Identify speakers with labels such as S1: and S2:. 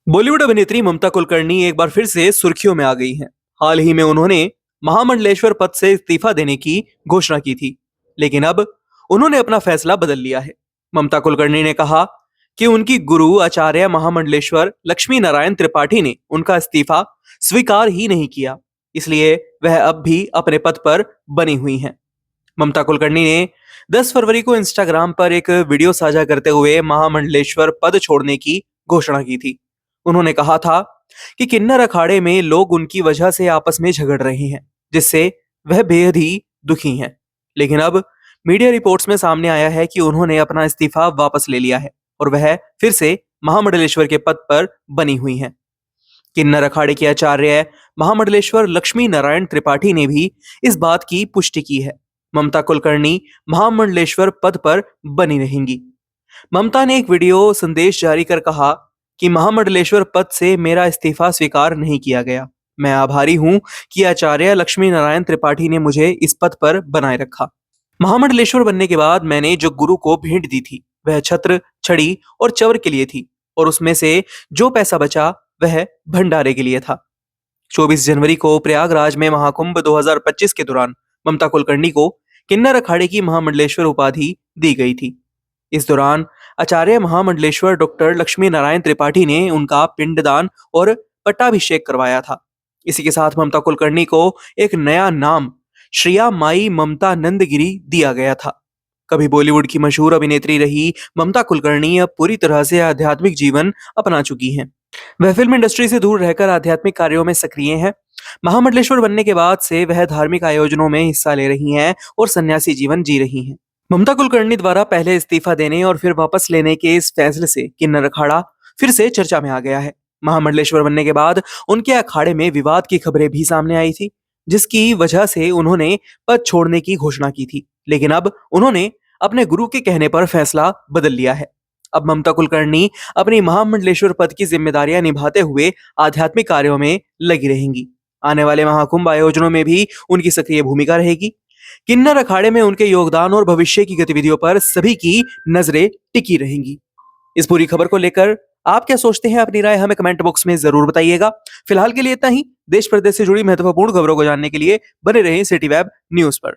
S1: बॉलीवुड अभिनेत्री ममता कुलकर्णी एक बार फिर से सुर्खियों में आ गई हैं। हाल ही में उन्होंने महामंडलेश्वर पद से इस्तीफा देने की घोषणा की थी, लेकिन अब उन्होंने अपना फैसला बदल लिया है। ममता कुलकर्णी ने कहा कि उनकी गुरु आचार्य महामंडलेश्वर लक्ष्मी नारायण त्रिपाठी ने उनका इस्तीफा स्वीकार ही नहीं किया, इसलिए वह अब भी अपने पद पर बनी हुई हैं। ममता कुलकर्णी ने 10 फरवरी को इंस्टाग्राम पर एक वीडियो साझा करते हुए महामंडलेश्वर पद छोड़ने की घोषणा की थी। उन्होंने कहा था कि किन्नर अखाड़े में लोग उनकी वजह से आपस में झगड़ रहे हैं, जिससे वह बेहद ही दुखी हैं। लेकिन अब मीडिया रिपोर्ट्स में सामने आया है कि उन्होंने अपना इस्तीफा वापस ले लिया है और वह फिर से महामंडलेश्वर के पद पर बनी हुई हैं। किन्नर अखाड़े के आचार्य महामंडलेश्वर लक्ष्मी नारायण त्रिपाठी ने भी इस बात की पुष्टि की है। ममता कुलकर्णी महामंडलेश्वर पद पर बनी रहेंगी। ममता ने एक वीडियो संदेश जारी कर कहा कि महामंडलेश्वर पद से मेरा इस्तीफा स्वीकार नहीं किया गया। मैं आभारी हूं कि आचार्य लक्ष्मी नारायण त्रिपाठी ने मुझे इस पद पर बनाए रखा। महामंडलेश्वर बनने के बाद मैंने जो गुरु को भेंट दी थी वह छत्र, छड़ी और चवर के लिए थी, और उसमें से जो पैसा बचा वह भंडारे के लिए था। 24 जनवरी को प्रयागराज में महाकुंभ 2025 के दौरान ममता कुलकर्णी को किन्नर अखाड़े की महामंडलेश्वर उपाधि दी गई थी। इस दौरान आचार्य महामंडलेश्वर डॉक्टर लक्ष्मी नारायण त्रिपाठी ने उनका पिंडदान और पट्टाभिषेक करवाया था। इसी के साथ ममता कुलकर्णी को एक नया नाम श्रिया माई ममता नंदगिरी दिया गया था। कभी बॉलीवुड की मशहूर अभिनेत्री रही ममता कुलकर्णी अब पूरी तरह से आध्यात्मिक जीवन अपना चुकी हैं। वह फिल्म इंडस्ट्री से दूर रहकर आध्यात्मिक कार्यों में सक्रिय हैं। महामंडलेश्वर बनने के बाद से वह धार्मिक आयोजनों में हिस्सा ले रही हैं और सन्यासी जीवन जी रही हैं। ममता कुलकर्णी द्वारा पहले इस्तीफा देने और फिर वापस लेने के इस फैसले से किन्नर अखाड़ा फिर से चर्चा में आ गया है। महामंडलेश्वर बनने के बाद उनके अखाड़े में विवाद की खबरें भी सामने आई थी, जिसकी वजह से उन्होंने पद छोड़ने की घोषणा की थी। लेकिन अब उन्होंने अपने गुरु के कहने पर फैसला बदल लिया है। अब ममता कुलकर्णी अपनी महामंडलेश्वर पद की जिम्मेदारियां निभाते हुए आध्यात्मिक कार्यों में लगी रहेंगी। आने वाले महाकुंभ आयोजनों में भी उनकी सक्रिय भूमिका रहेगी। किन्नर अखाड़े में उनके योगदान और भविष्य की गतिविधियों पर सभी की नजरें टिकी रहेंगी। इस पूरी खबर को लेकर आप क्या सोचते हैं? अपनी राय हमें कमेंट बॉक्स में जरूर बताइएगा। फिलहाल के लिए इतना ही। देश प्रदेश से जुड़ी महत्वपूर्ण खबरों को जानने के लिए बने रहें सिटी वेब न्यूज पर।